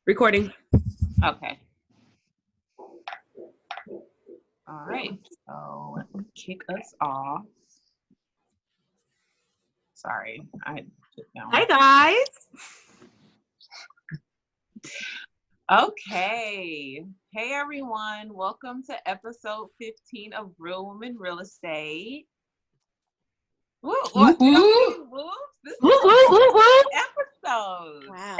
Recording. Okay. All right. So let me kick us off. Sorry, I took down. Hi guys. Okay. Hey everyone. Welcome to episode 15 of Real Women Real Estate. Woo, what, did I do whoops? This is the episode. Wow.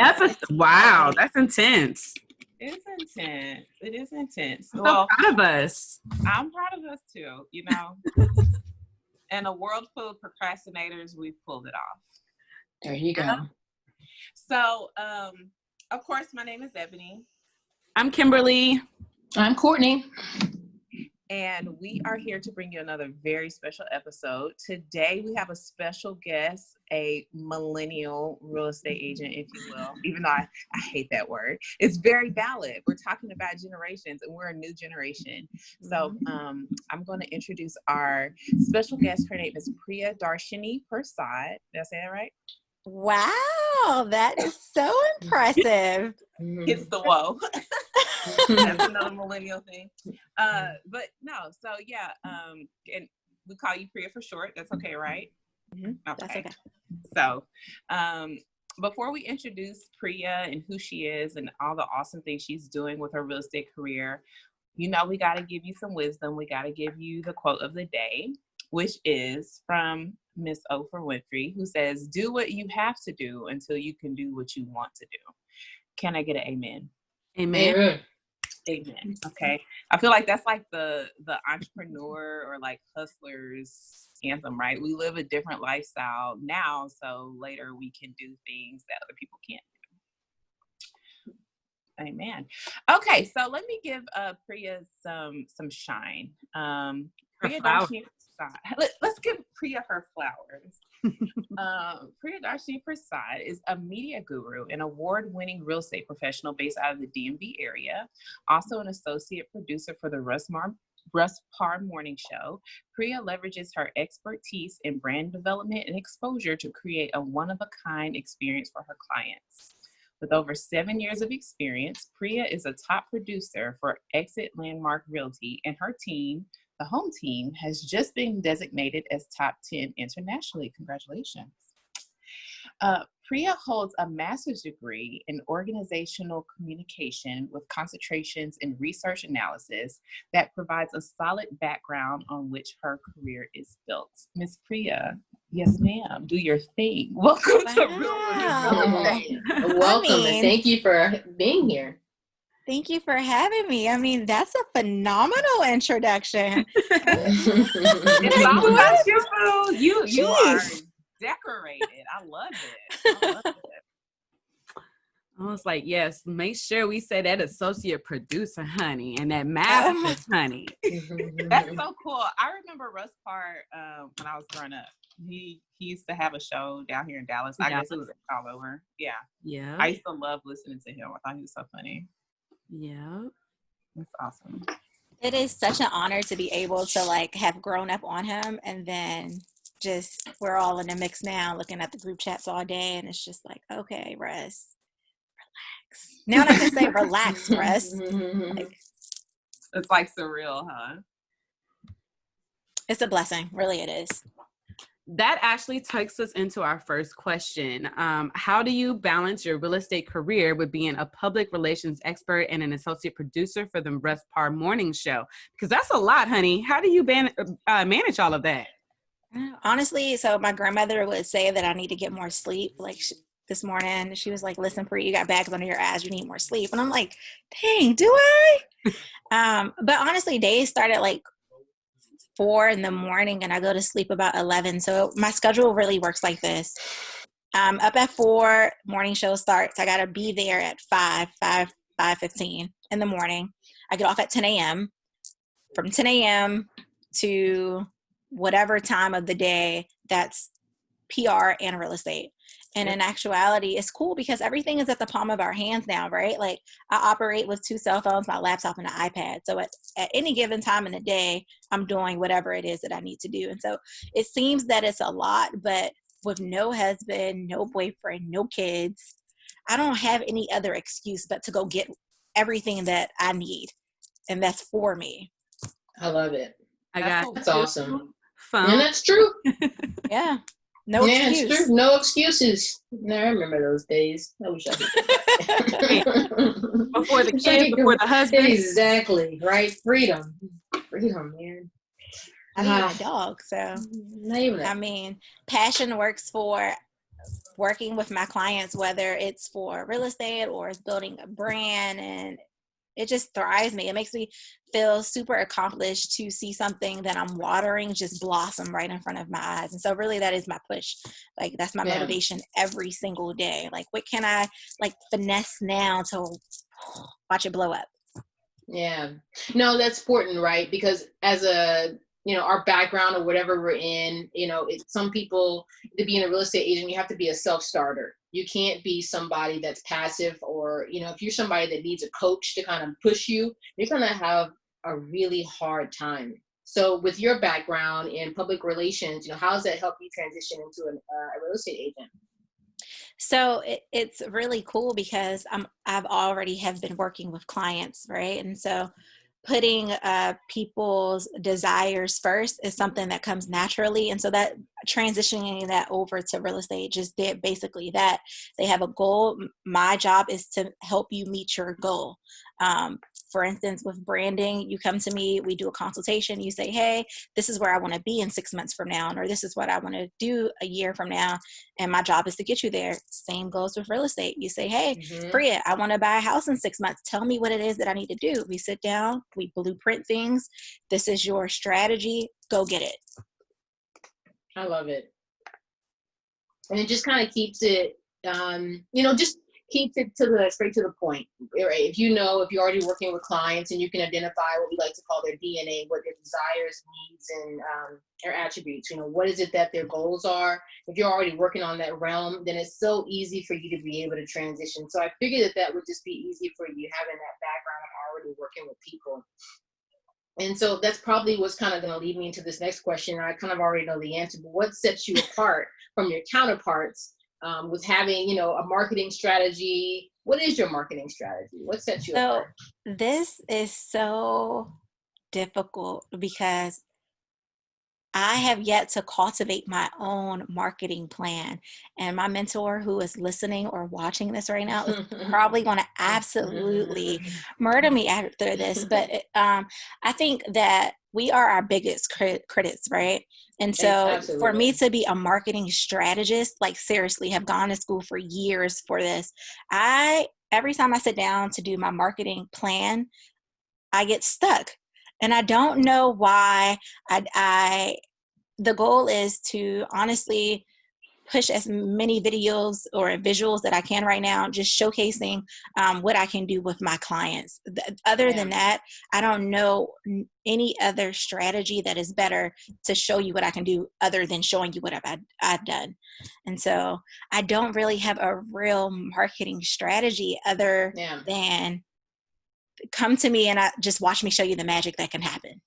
Wow, that's intense. It's intense. It is intense. I'm so proud of us. I'm proud of us too, you know. In a world full of procrastinators, we've pulled it off. There you go. So, of course, my name is Ebony. I'm Kimberly. I'm Courtney. And we are here to bring you another very special episode. Today, we have a special guest, a millennial real estate agent, if you will, even though I hate that word. It's very valid. We're talking about generations, and we're a new generation. So I'm going to introduce our special guest. Her name is Priyadarshini Persaud. Did I say that right? Wow, that is so impressive. It's the whoa. That's another millennial thing. But no, so yeah, and we call you Priya for short. That's okay, right? Mm-hmm. Okay. That's okay. So, before we introduce Priya and who she is and all the awesome things she's doing with her real estate career, you know, we got to give you some wisdom. We got to give you the quote of the day, which is from Miss Oprah Winfrey, who says, "Do what you have to do until you can do what you want to do." Can I get an amen? Amen. Amen. Okay. I feel like that's like the entrepreneur or like hustler's anthem, right? We live a different lifestyle now, so later we can do things that other people can't do. Amen. Okay, so let me give Priya some shine. Priyadarshini Persaud. Let's give Priya her flowers. Priyadarshini Persaud is a media guru and award-winning real estate professional based out of the DMV area. Also an associate producer for the Russ Parr Morning Show. Priya leverages her expertise in brand development and exposure to create a one-of-a-kind experience for her clients. With over 7 years of experience, Priya is a top producer for Exit Landmark Realty, and her team, the home team, has just been designated as top 10 internationally. Congratulations. Priya holds a master's degree in organizational communication with concentrations in research analysis that provides a solid background on which her career is built. Miss Priya, yes ma'am, do your thing. Welcome to Real Women Real Estate. Welcome, and thank you for being here. Thank you for having me. I mean, that's a phenomenal introduction. It's all about you, boo. You are decorated. I love it. I was like, yes, make sure we say that associate producer, honey, and that master's, honey. That's so cool. I remember Russ Parr when I was growing up. He used to have a show down here in Dallas. I guess it was all over. Yeah. Yeah. I used to love listening to him. I thought he was so funny. Yeah. That's awesome. It is such an honor to be able to like have grown up on him, and then just we're all in the mix now looking at the group chats all day, and it's just like, okay, Russ, relax. Now I can say relax, Russ. It's like surreal, huh? It's a blessing. Really it is. That actually takes us into our first question. How do you balance your real estate career with being a public relations expert and an associate producer for the Russ Parr Morning Show? Because that's a lot, honey. How do you manage all of that? Honestly, so my grandmother would say that I need to get more sleep. Like this morning, she was like, "Listen, Priya, you got bags under your eyes. You need more sleep." And I'm like, "Dang, do I?" But honestly, days start at like 4 in the morning and I go to sleep about 11. So my schedule really works like this. Up at 4, morning show starts. I got to be there at 5:15 in the morning. I get off at 10 a.m. From 10 a.m. to whatever time of the day, that's PR and real estate. And in actuality, it's cool because everything is at the palm of our hands now, right? Like I operate with 2 cell phones, my laptop and an iPad. So at any given time in the day, I'm doing whatever it is that I need to do. And so it seems that it's a lot, but with no husband, no boyfriend, no kids, I don't have any other excuse but to go get everything that I need. And that's for me. I love it. That's awesome. Phone. And that's true. Yeah. No excuse. It's true. No excuses. No, I remember those days. I wish I could. Before the kids, before the husband. Exactly. Right. Freedom, man. I need a dog. So, I mean, passion works for working with my clients, whether it's for real estate or it's building a brand, and it just thrives me. It makes me feel super accomplished to see something that I'm watering just blossom right in front of my eyes. And so really that is my push. Like that's my motivation every single day. Like what can I like finesse now to watch it blow up? Yeah. No, that's important, right? Because as a, our background or whatever we're in, some people, to be in a real estate agent, you have to be a self-starter. You can't be somebody that's passive, or, if you're somebody that needs a coach to kind of push you, you're going to have a really hard time. So with your background in public relations, how does that help you transition into a real estate agent? So it's really cool because I've already have been working with clients, right? And so putting people's desires first is something that comes naturally. And so that transitioning that over to real estate just did basically that. They have a goal. My job is to help you meet your goal. For instance, with branding, you come to me, we do a consultation, you say, hey, this is where I want to be in 6 months from now, or this is what I want to do a year from now. And my job is to get you there. Same goes with real estate. You say, hey, Priya, I want to buy a house in 6 months. Tell me what it is that I need to do. We sit down, we blueprint things. This is your strategy. Go get it. I love it. And it just kind of keeps it, just keeps it straight to the point. Right? If you're already working with clients and you can identify what we like to call their DNA, what their desires, needs, and their attributes, what is it that their goals are? If you're already working on that realm, then it's so easy for you to be able to transition. So I figured that would just be easy for you having that background of already working with people. And so that's probably what's kind of going to lead me into this next question. I kind of already know the answer, but what sets you apart from your counterparts with having, a marketing strategy? What is your marketing strategy? What sets you apart? This is so difficult because I have yet to cultivate my own marketing plan. And my mentor who is listening or watching this right now is probably going to absolutely murder me after this. But I think that we are our biggest critics, right? And so for me to be a marketing strategist, like seriously, have gone to school for years for this. Every time I sit down to do my marketing plan, I get stuck. And I don't know why. The goal is to honestly push as many videos or visuals that I can right now, just showcasing what I can do with my clients. Other than that, I don't know any other strategy that is better to show you what I can do other than showing you what I've done. And so I don't really have a real marketing strategy other than come to me and just watch me show you the magic that can happen.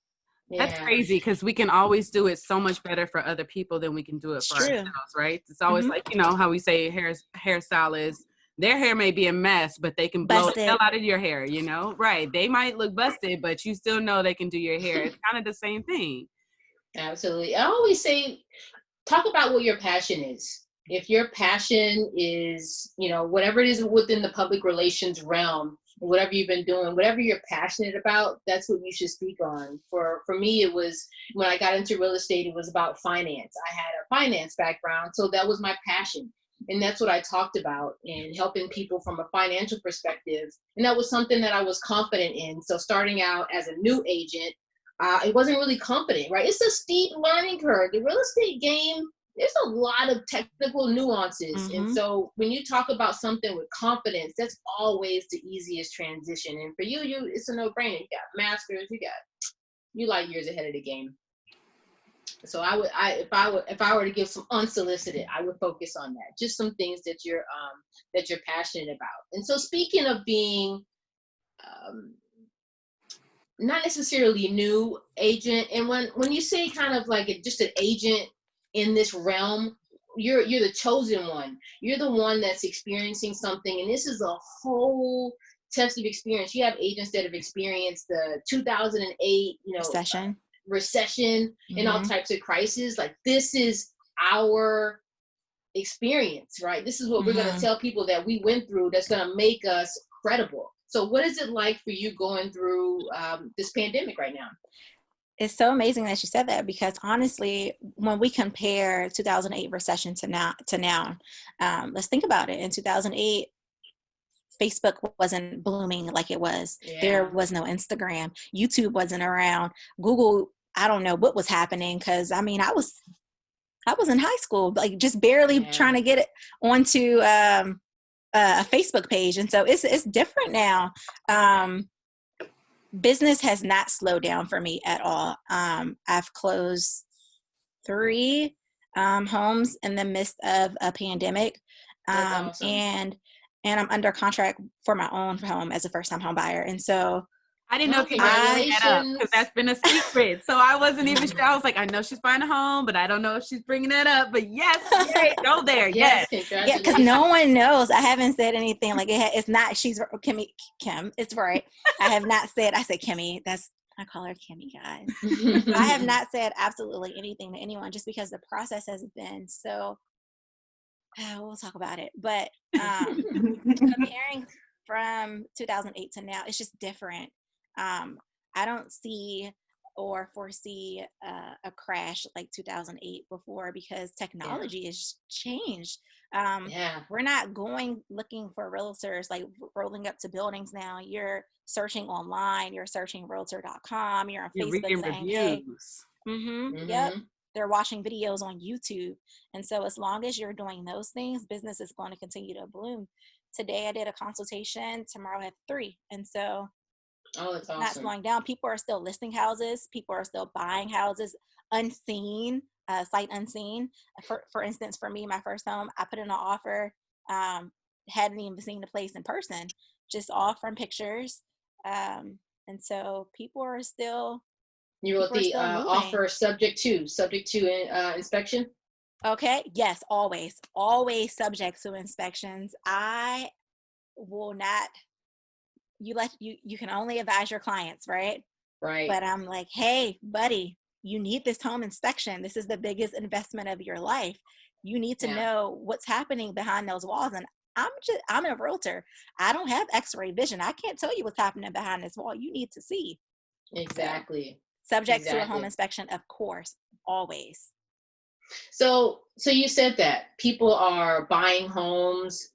That's crazy because we can always do it so much better for other people than we can do it for ourselves, right? It's always like, how we say hairstylists, their hair may be a mess, but they can blow the hell out of your hair, Right. They might look busted, but you still know they can do your hair. It's kind of the same thing. Absolutely. I always say, talk about what your passion is. If your passion is, whatever it is within the public relations realm, whatever you've been doing, whatever you're passionate about, that's what you should speak on. For me, it was when I got into real estate, it was about finance. I had a finance background, so that was my passion. And that's what I talked about in helping people from a financial perspective. And that was something that I was confident in. So starting out as a new agent, it wasn't really confident, right? It's a steep learning curve. The real estate game, there's a lot of technical nuances. And so when you talk about something with confidence, that's always the easiest transition. And for you, it's a no-brainer. You got masters, you like years ahead of the game. So if I were to give some unsolicited, I would focus on that. Just some things that you're passionate about. And so speaking of being not necessarily a new agent, and when you say kind of like just an agent in this realm, you're the chosen one. You're the one that's experiencing something, and this is a whole test of experience. You have agents that have experienced the 2008, recession and all types of crises. Like, this is our experience, right? This is what we're going to tell people that we went through, that's going to make us credible. So what is it like for you going through this pandemic right now? It's so amazing that you said that, because honestly, when we compare 2008 recession to now, let's think about it. In 2008, Facebook wasn't blooming like it was. Yeah. There was no Instagram. YouTube wasn't around. Google, I don't know what was happening, because I mean, I was in high school, like just barely trying to get it onto a Facebook page. And so it's different now. Business has not slowed down for me at all. I've closed 3 homes in the midst of a pandemic. Awesome. And I'm under contract for my own home as a first-time home buyer. And so I didn't know if you were bringing that up, because that's been a secret. So I wasn't even sure. I was like, I know she's buying a home, but I don't know if she's bringing that up. But yes, go there. Yes. Yeah, because no one knows. I haven't said anything. Like, it's not, she's Kim, it's right. I have not said, I said Kimmy. I call her Kimmy, guys. I have not said absolutely anything to anyone, just because the process has been so, we'll talk about it. But comparing from 2008 to now, it's just different. I don't see or foresee a crash like 2008 before, because technology has changed. We're not looking for realtors, like rolling up to buildings now. You're searching online, you're searching realtor.com, you're on Facebook saying, reviews. Hey, yep. They're watching videos on YouTube. And so as long as you're doing those things, business is going to continue to bloom. Today I did a consultation, tomorrow I have 3. And so that's awesome. Not slowing down. People are still listing houses. People are still buying houses unseen, sight unseen. For instance, for me, my first home, I put in an offer, hadn't even seen the place in person, just all from pictures. And so people are still. You wrote the offer subject to inspection? Okay. Yes, always subject to inspections. I will not. You can only advise your clients, right? Right. But I'm like, hey, buddy, you need this home inspection. This is the biggest investment of your life. You need to know what's happening behind those walls. And I'm a realtor. I don't have x-ray vision. I can't tell you what's happening behind this wall. You need to see. Exactly. Subject to a home inspection, of course, always. So you said that people are buying homes.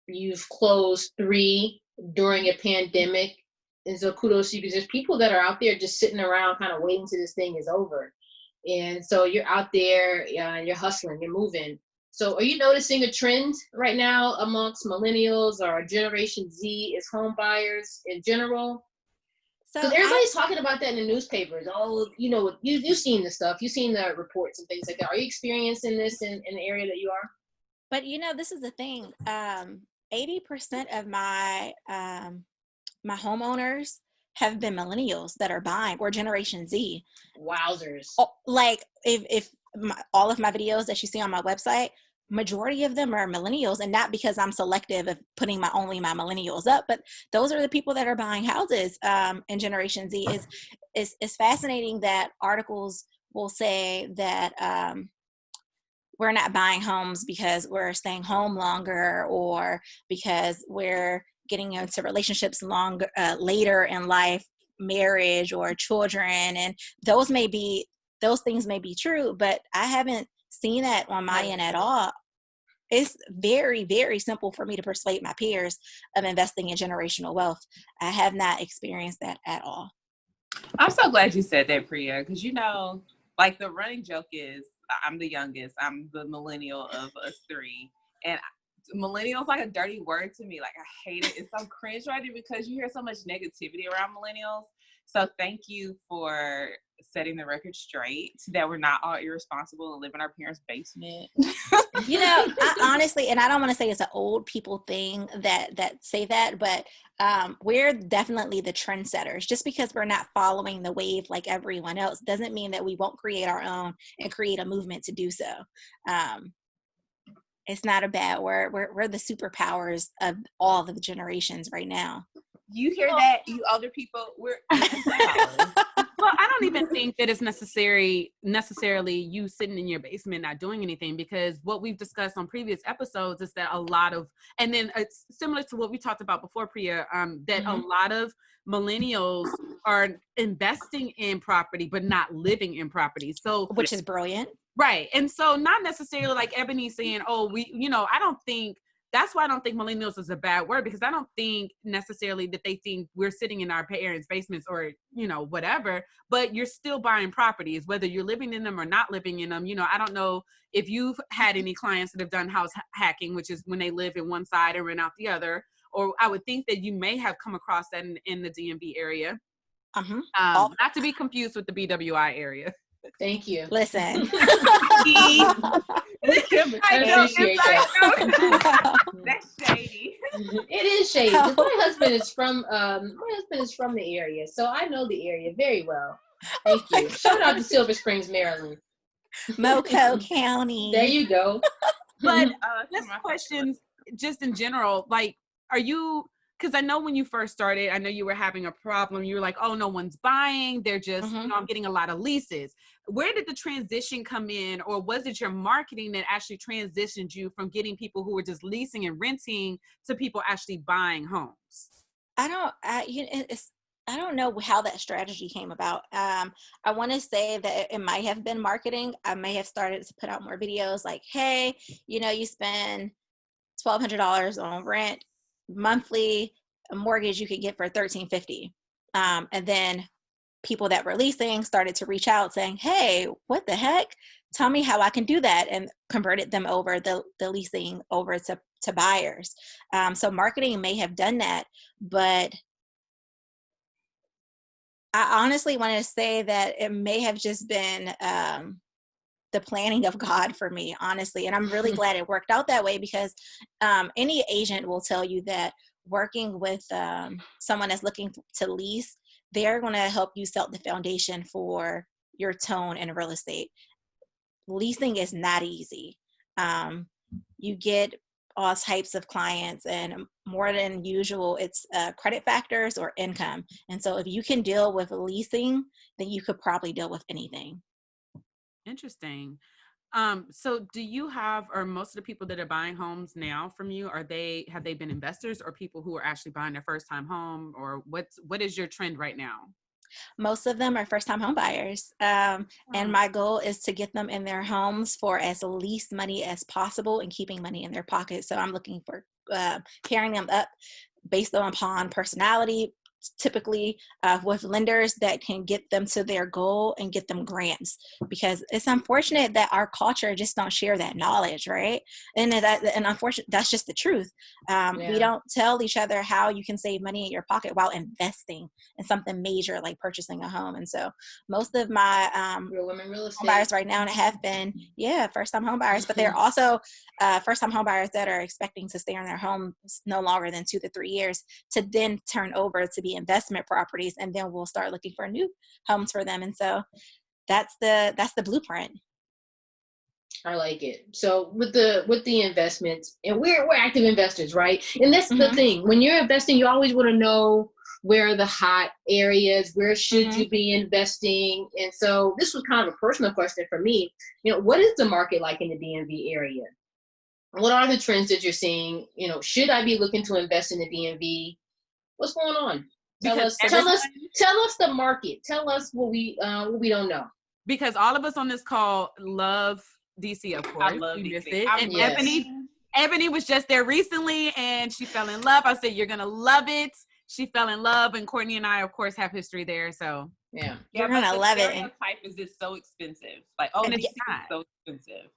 You've closed 3 during a pandemic, and so kudos to you, because there's people that are out there just sitting around kind of waiting till this thing is over. And so you're out there and you're hustling, you're moving. So are you noticing a trend right now amongst millennials or Generation Z as home buyers in general? Because everybody's talking about that in the newspapers. Oh, you've seen the stuff, you've seen the reports and things like that. Are you experiencing this in the area that you are? But this is the thing. 80% of my my homeowners have been millennials that are buying, or Generation Z. Wowzers! Like if all of my videos that you see on my website, majority of them are millennials, and not because I'm selective of putting only my millennials up, but those are the people that are buying houses. In Generation Z, is fascinating that articles will say that. We're not buying homes because we're staying home longer, or because we're getting into relationships later in life, marriage or children. And those things may be true, but I haven't seen that on my end at all. It's very, very simple for me to persuade my peers of investing in generational wealth. I have not experienced that at all. I'm so glad you said that, Priya, because like the running joke is, I'm the youngest. I'm the millennial of us 3. And millennial is like a dirty word to me. Like, I hate it. It's so cringe-worthy because you hear so much negativity around millennials. So thank you for setting the record straight that we're not all irresponsible and live in our parents' basement. I honestly, and I don't want to say it's an old people thing that say that, but we're definitely the trendsetters. Just because we're not following the wave like everyone else doesn't mean that we won't create our own and create a movement to do so. It's not a bad word. We're the superpowers of all the generations right now. You hear that, you older people? We're superpowers. Well, I don't even think that it's necessarily you sitting in your basement not doing anything, because what we've discussed on previous episodes is that a lot of, and then it's similar to what we talked about before, Priya, that a lot of millennials are investing in property but not living in property. So, which is brilliant. Right. And so not necessarily like Ebony saying, oh, I don't think, that's why I don't think millennials is a bad word, because I don't think necessarily that they think we're sitting in our parents' basements or, whatever, but you're still buying properties, whether you're living in them or not living in them. I don't know if you've had any clients that have done house hacking, which is when they live in one side and rent out the other, or I would think that you may have come across that in the DMV area. Not to be confused with the BWI area. Thank you. Listen. That's shady. It is shady. My husband is from the area, so I know the area very well. Thank you. Shout out to Silver Springs, Maryland. Moco County. There you go. But this questions just in general, like, are you, because I know when you first started, I know you were having a problem. You were like, oh, no one's buying. They're just, I'm getting a lot of leases. Where did the transition come in? Or was it your marketing that actually transitioned you from getting people who were just leasing and renting to people actually buying homes? I don't know how that strategy came about. I want to say that it might have been marketing. I may have started to put out more videos like, hey, you spend $1,200 on rent monthly, a mortgage you could get for $1,350. And then people that were leasing started to reach out saying, hey, what the heck? Tell me how I can do that, and converted them over the leasing over to buyers. So marketing may have done that, but I honestly want to say that it may have just been the planning of God for me, honestly. And I'm really glad it worked out that way, because any agent will tell you that working with someone that's looking to lease, they're going to help you set the foundation for your tone in real estate. Leasing is not easy. You get all types of clients, and more than usual, it's credit factors or income. And so if you can deal with leasing, then you could probably deal with anything. Interesting. So do you have, or most of the people that are buying homes now from you, have they been investors or people who are actually buying their first time home, or what is your trend right now? Most of them are first-time home buyers. And my goal is to get them in their homes for as least money as possible and keeping money in their pocket. So I'm looking for pairing them up based upon personality, typically with lenders that can get them to their goal and get them grants, because it's unfortunate that our culture just don't share that knowledge, right? And unfortunately, that's just the truth. We don't tell each other how you can save money in your pocket while investing in something major like purchasing a home. And so most of my Real women real estate home buyers right now have been first-time home buyers, but they're also first-time home buyers that are expecting to stay in their homes no longer than 2 to 3 years, to then turn over to be investment properties, and then we'll start looking for new homes for them. And so that's the blueprint. I like it. So with the investments, and we're active investors, right? And that's the thing. When you're investing, you always want to know where are the hot areas, where should you be investing. And so this was kind of a personal question for me. What is the market like in the DMV area? What are the trends that you're seeing? Should I be looking to invest in the DMV? What's going on? Tell us the market. Tell us what we don't know. Because all of us on this call love DC, of course. I love we DC. Missed it. And Ebony was just there recently, and she fell in love. I said, you're gonna love it. She fell in love, and Courtney and I, of course, have history there. So you're gonna love it. The type is just so expensive. Like, DC is so expensive.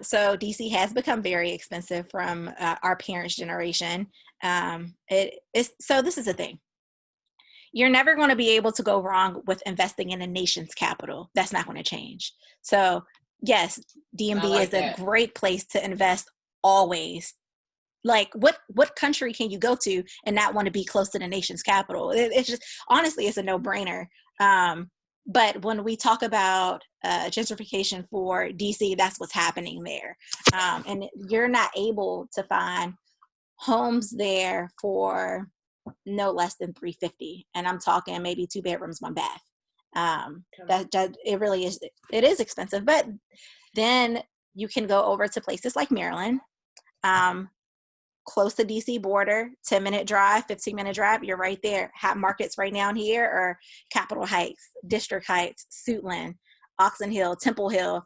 So DC has become very expensive from our parents' generation. So this is the thing. You're never going to be able to go wrong with investing in a nation's capital. That's not going to change. So yes, DMV is a great place to invest always. Like what country can you go to and not want to be close to the nation's capital? It's just, honestly, it's a no-brainer. But when we talk about gentrification for DC, that's what's happening there. And you're not able to find homes there for no less than $350, and I'm talking maybe 2 bedrooms, 1 bath. That it really is. It is expensive, but then you can go over to places like Maryland, close to DC border, 10-minute drive, 15-minute drive. You're right there. Hot markets right now here are Capitol Heights, District Heights, Suitland, Oxon Hill, Temple Hill.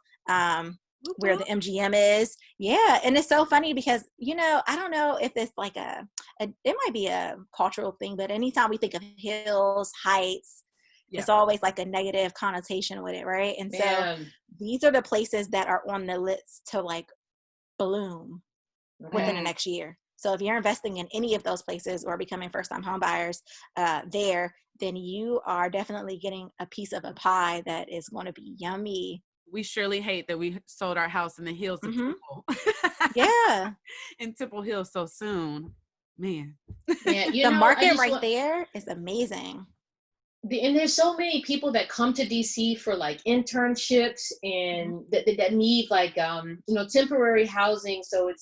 Where the MGM is. Yeah. And it's so funny because, I don't know if it's like it might be a cultural thing, but anytime we think of hills, heights, it's always like a negative connotation with it. Right. And so these are the places that are on the list to like bloom within the next year. So if you're investing in any of those places or becoming first-time home buyers there, then you are definitely getting a piece of a pie that is going to be yummy. We surely hate that we sold our house in the hills of Temple. Yeah. In Temple Hill so soon. Man. Yeah, the market there is amazing. And there's so many people that come to DC for like internships and that need like temporary housing. So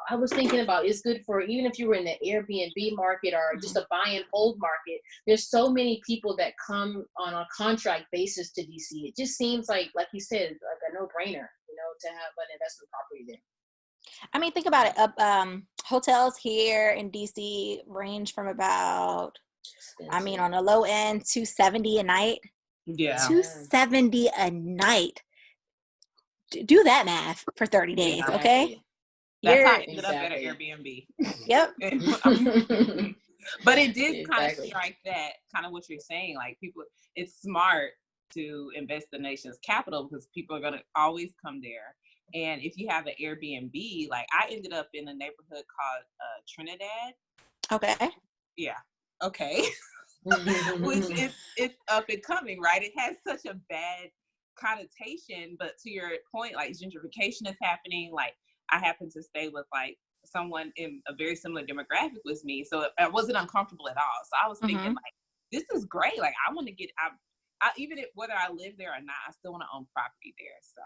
I was thinking about, it's good for, even if you were in the Airbnb market or just a buy and hold market. There's so many people that come on a contract basis to DC. It just seems like you said, like a no-brainer, to have an investment property there. I mean, think about it. Hotels here in DC range from about, on the low end, $270 a night. Yeah. $270 a night. Do that math for 30 days, okay? That's how I ended up at an Airbnb. Yep. But it did kind of strike that, kind of what you're saying. Like, people, it's smart to invest the nation's capital because people are going to always come there. And if you have an Airbnb, like I ended up in a neighborhood called Trinidad. Okay. Yeah. Okay. Which it's up and coming, right? It has such a bad connotation, but to your point, like gentrification is happening. Like I happen to stay with like someone in a very similar demographic with me, so I wasn't uncomfortable at all. So I was thinking like, this is great. Like I want to get out. Even if whether I live there or not, I still want to own property there. So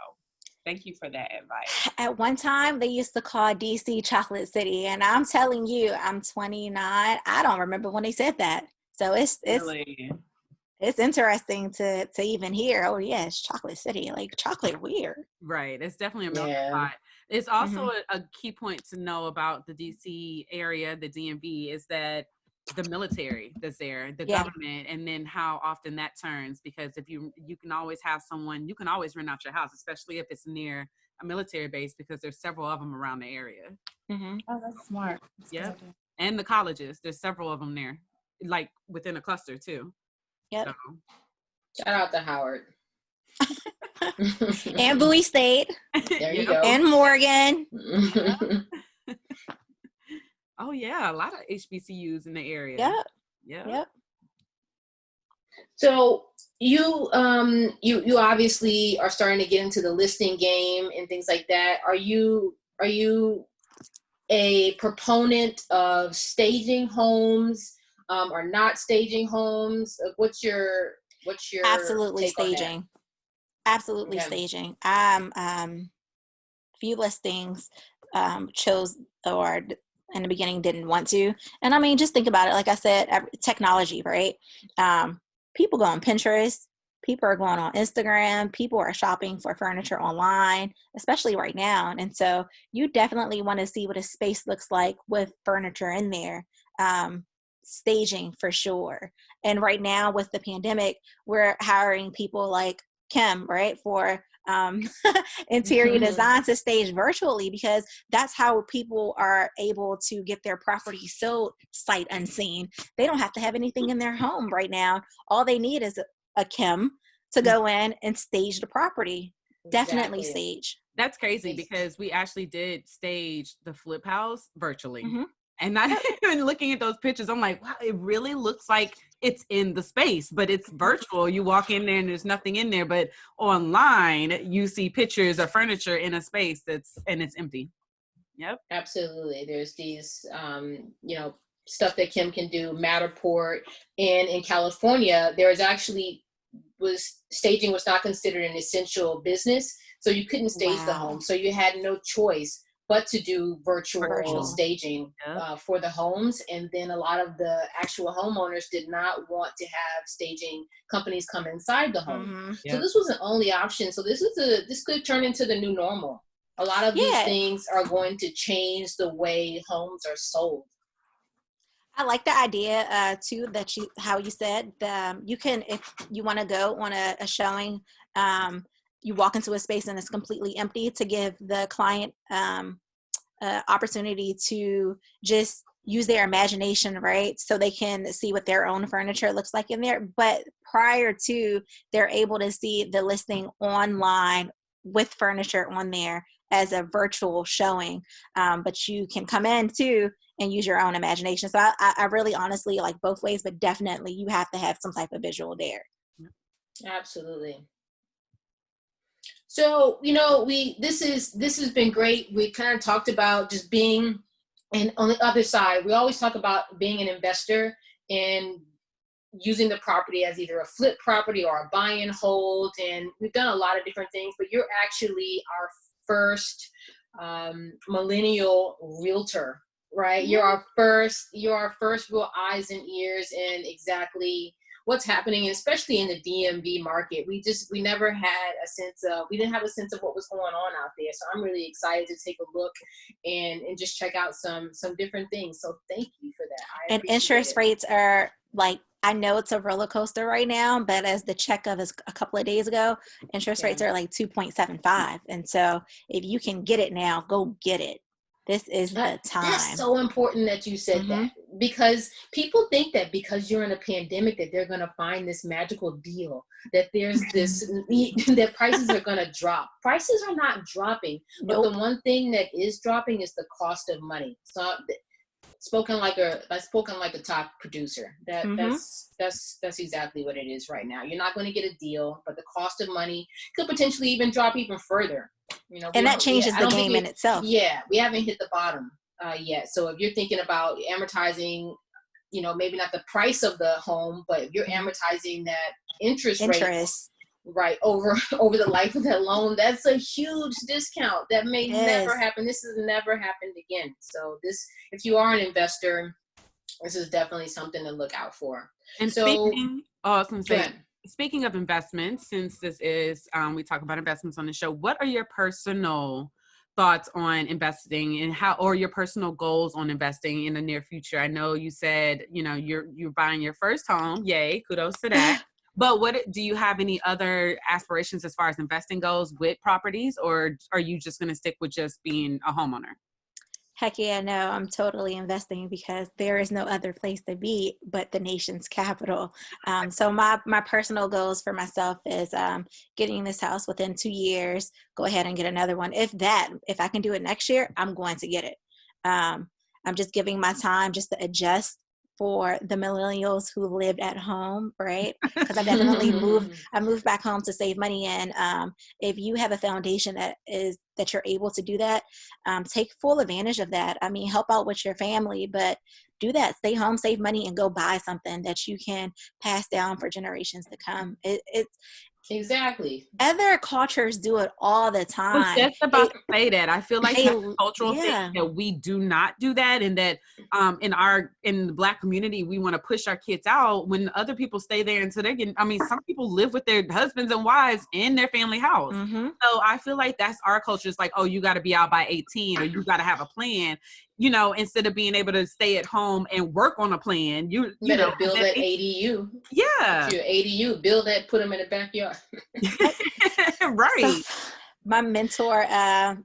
thank you for that advice. At one time, they used to call DC Chocolate City, and I'm telling you, I'm 29. I don't remember when they said that. So it's interesting to even hear. Oh yeah, it's Chocolate City, like chocolate weird. Right, it's definitely a melting pot. It's also a key point to know about the DC area, the DMV, is that the military that's there, the government, and then how often that turns, because if you can always have someone, you can always rent out your house, especially if it's near a military base, because there's several of them around the area. Oh, that's smart. Yep. And the colleges, there's several of them there, like within a cluster too. Yep. So. Shout out to Howard. And Bowie State. There you go. And Morgan. Oh yeah, a lot of HBCUs in the area. Yep. So you obviously are starting to get into the listing game and things like that. Are you a proponent of staging homes or not staging homes? What's your absolutely take on staging? Absolutely staging. Few listings chose or in the beginning didn't want to. And I mean, just think about it. Like I said, technology, right? People go on Pinterest. People are going on Instagram. People are shopping for furniture online, especially right now. And so you definitely want to see what a space looks like with furniture in there. Staging for sure. And right now with the pandemic, we're hiring people like Kim, right? For interior design to stage virtually, because that's how people are able to get their property sold sight unseen. They don't have to have anything in their home right now. All they need is a Kim to go in and stage the property. Definitely stage. That's crazy because we actually did stage the flip house virtually. And not even looking at those pictures, I'm like, wow, it really looks like it's in the space, but it's virtual. You walk in there and there's nothing in there, but online you see pictures of furniture in a space it's empty. Yep. Absolutely. There's these, stuff that Kim can do, Matterport. And in California, there's actually staging was not considered an essential business. So you couldn't stage the home. So you had no choice but to do virtual staging for the homes. And then a lot of the actual homeowners did not want to have staging companies come inside the home. So this was an only option. So this could turn into the new normal. A lot of these things are going to change the way homes are sold. I like the idea too that how you said you can, if you want to go on a showing, you walk into a space and it's completely empty, to give the client opportunity to just use their imagination, right? So they can see what their own furniture looks like in there. But prior to, they're able to see the listing online with furniture on there as a virtual showing. But you can come in too and use your own imagination. So I really honestly like both ways, but definitely you have to have some type of visual there. Absolutely. So, this has been great. We kind of talked about just being, and on the other side, we always talk about being an investor and using the property as either a flip property or a buy and hold. And we've done a lot of different things, but you're actually our first millennial realtor, right? You're our first real eyes and ears in exactly what's happening, especially in the DMV market. We never had a sense of, we didn't have a sense of what was going on out there. So I'm really excited to take a look and just check out some different things. So thank you for that. And interest rates are like, I know it's a roller coaster right now, but as the check of us a couple of days ago, interest rates are like 2.75. And so if you can get it now, go get it. This is the time. That's so important that you said that, because people think that because you're in a pandemic that they're going to find this magical deal, that there's this, that prices are going to drop. Prices are not dropping, but the one thing that is dropping is the cost of money. So spoken like a top producer. That's exactly what it is right now. You're not going to get a deal, but the cost of money could potentially even drop even further. And that changes the game in itself. Yeah, we haven't hit the bottom yet. So if you're thinking about amortizing, maybe not the price of the home, but if you're amortizing that interest rate, right, over the life of that loan, that's a huge discount that may never happen. This has never happened again. So if you are an investor, this is definitely something to look out for. And speaking of investments, since this is, we talk about investments on the show, what are your personal thoughts on investing and or your personal goals on investing in the near future? I know you said, you're buying your first home. Yay. Kudos to that. But do you have any other aspirations as far as investing goes with properties, or are you just going to stick with just being a homeowner? Heck yeah, no, I'm totally investing because there is no other place to be but the nation's capital. So my personal goals for myself is getting this house within 2 years, go ahead and get another one. If I can do it next year, I'm going to get it. I'm just giving my time just to adjust for the millennials who lived at home, right? Because I definitely moved back home to save money. And if you have a foundation that you're able to do that, take full advantage of that. I mean, help out with your family, but do that. Stay home, save money, and go buy something that you can pass down for generations to come. Exactly. Other cultures do it all the time. I was just about to say that. I feel like it's a cultural thing that we do not do that, and that in the Black community we want to push our kids out when other people stay there until they get. I mean, some people live with their husbands and wives in their family house. So I feel like that's our culture. It's like, oh, you got to be out by 18, or you got to have a plan. Instead of being able to stay at home and work on a plan, you know, build that ADU. Yeah. Your ADU, build that, put them in the backyard. Right. So, my mentor,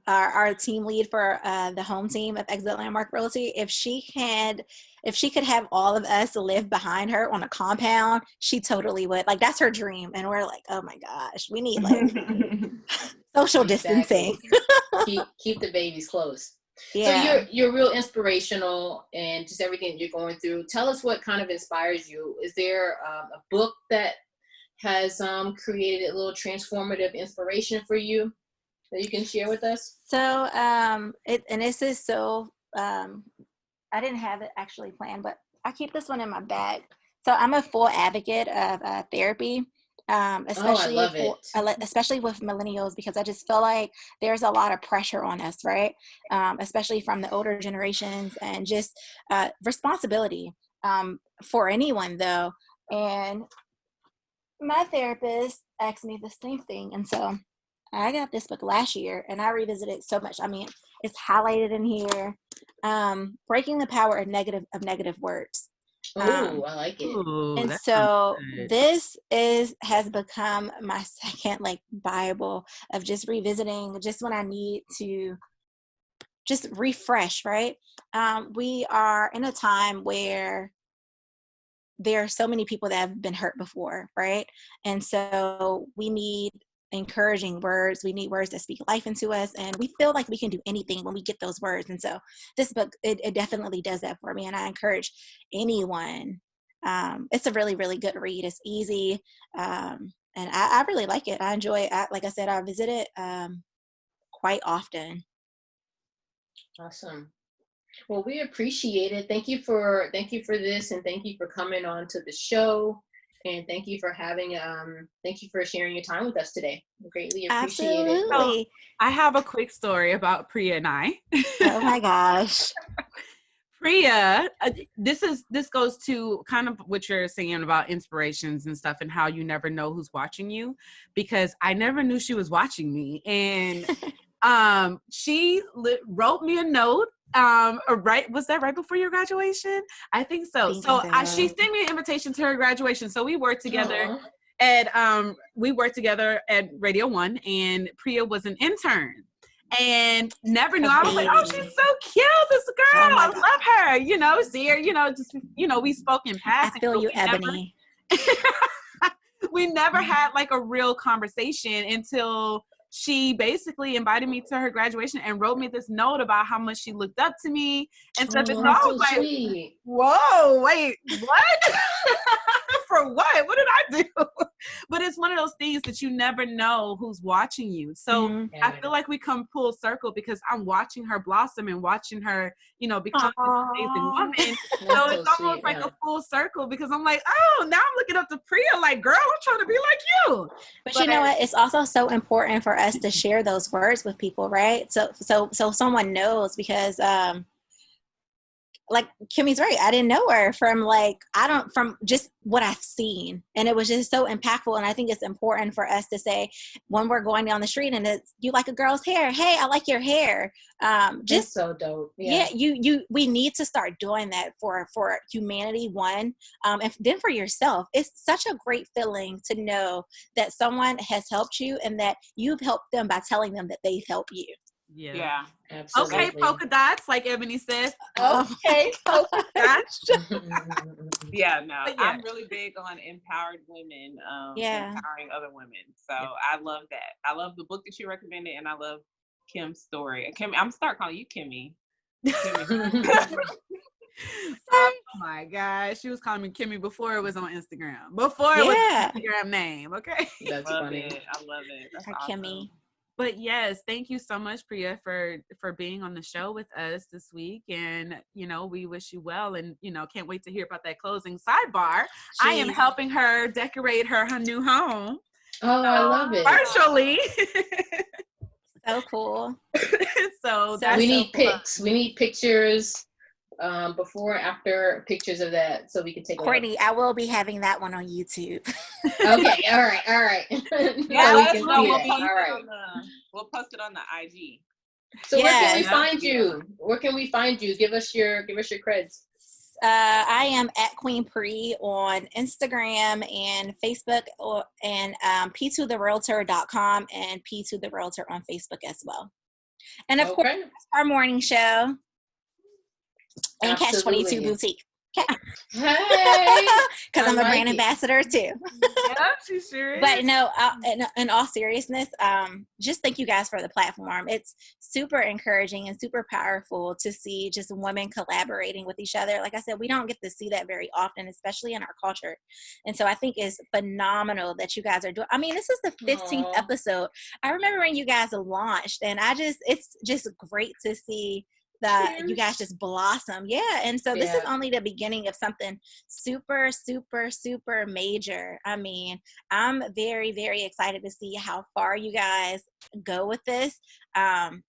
our team lead for the home team of Exit Landmark Realty, if she could have all of us live behind her on a compound, she totally would. Like, that's her dream. And we're like, oh my gosh, we need like social distancing. Keep the babies close. Yeah. So you're real inspirational, and just everything that you're going through. Tell us what kind of inspires you. Is there a book that has created a little transformative inspiration for you that you can share with us? So this is so I didn't have it actually planned, but I keep this one in my bag. So I'm a full advocate of therapy. especially I love it. especially with millennials, because I just feel like there's a lot of pressure on us, right? Especially from the older generations, and just responsibility for anyone though. And my therapist asked me the same thing, and so I got this book last year and I revisited it so much. I mean, it's highlighted in here. Breaking the Power of Negative Words. Oh, I like it. Ooh, And that sounds so good. this has become my second like Bible of just revisiting just when I need to just refresh, right? We are in a time where there are so many people that have been hurt before, right? And so we need encouraging words. We need words that speak life into us, and we feel like we can do anything when we get those words. And so this book, it definitely does that for me, and I encourage anyone. It's a really, really good read. It's easy, and I really like it. I enjoy it. Like I said, I visit it quite often. Awesome. Well, we appreciate it. Thank you for this, and thank you for coming on to the show, and thank you for sharing your time with us today. We greatly appreciate it. Absolutely. So, I have a quick story about Priya and I. Oh my gosh. Priya, this goes to kind of what you're saying about inspirations and stuff, and how you never know who's watching you, because I never knew she was watching me. And she wrote me a note. Was that right before your graduation? I think so. She sent me an invitation to her graduation. So we worked together at Radio 1, and Priya was an intern. And never knew. I was like, oh, she's so cute, this girl. I love her. See her, we spoke in passing. I feel you, Ebony. We never had like a real conversation until she basically invited me to her graduation and wrote me this note about how much she looked up to me and stuff. And so I was like, sweet. Whoa, wait, what? For what? What did I do? But it's one of those things that you never know who's watching you. So I feel like we come full circle, because I'm watching her blossom and watching her, become this amazing woman. So it's almost like a full circle, because I'm like, oh, now I'm looking up to Priya, like, girl, I'm trying to be like you. But you know what? It's also so important for us to share those words with people, right? So someone knows, because like Kimmy's right. I didn't know her from just what I've seen. And it was just so impactful. And I think it's important for us to say, when we're going down the street and you like a girl's hair, hey, I like your hair. Just that's so dope. Yeah, we need to start doing that for humanity, one, and then for yourself. It's such a great feeling to know that someone has helped you and that you've helped them by telling them that they've helped you. Yeah. Absolutely. Okay, polka dots, like Ebony says. Okay, polka dots. Yeah, no, I'm really big on empowered women, empowering other women. So I love that. I love the book that you recommended, and I love Kim's story. Kim, I'm start calling you Kimmy. Oh my gosh, she was calling me Kimmy before it was on Instagram. Before it was an Instagram name. Okay, that's funny. I love it. That's awesome. Kimmy. But yes, thank you so much, Priya, for being on the show with us this week. And, we wish you well, and, can't wait to hear about that closing sidebar. Jeez. I am helping her decorate her new home. Oh, I love it. Virtually. So cool. So we need pics. We need pictures, before, after pictures of that, so we can take Courtney, I will be having that one on YouTube. Okay, all right. Yeah, We'll post it on the IG. So where can we find you? Where can we find you? Give us your creds. I am at Queen Pri on Instagram and Facebook, and p2therealtor.com and p2therealtor on Facebook as well. And of course, our morning show and Catch 22 Boutique. Okay. Hey, because I'm a brand ambassador too. Yeah, she sure is. But no, in all seriousness, just thank you guys for the platform. It's super encouraging and super powerful to see just women collaborating with each other. Like I said, we don't get to see that very often, especially in our culture. And so I think it's phenomenal that you guys are doing. I mean, this is the 15th episode. I remember when you guys launched, and it's just great to see that you guys just blossom. Yeah. And so this is only the beginning of something super, super, super major. I mean, I'm very, very excited to see how far you guys go with this. It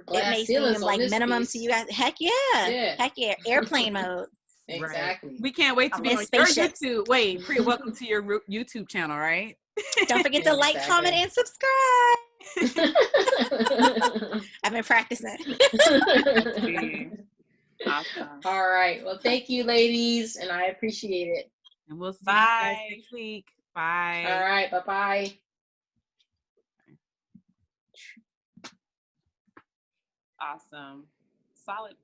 may seem like minimum to you guys. Heck yeah. Heck yeah. Airplane mode. Exactly. Right. We can't wait to be on your YouTube. Wait, Priya, welcome to your YouTube channel, right? Don't forget to like, comment, and subscribe. I've been practicing. Awesome. All right. Well, thank you, ladies, and I appreciate it. And we'll see you guys next week. Bye. All right. Bye-bye. Awesome. Solid.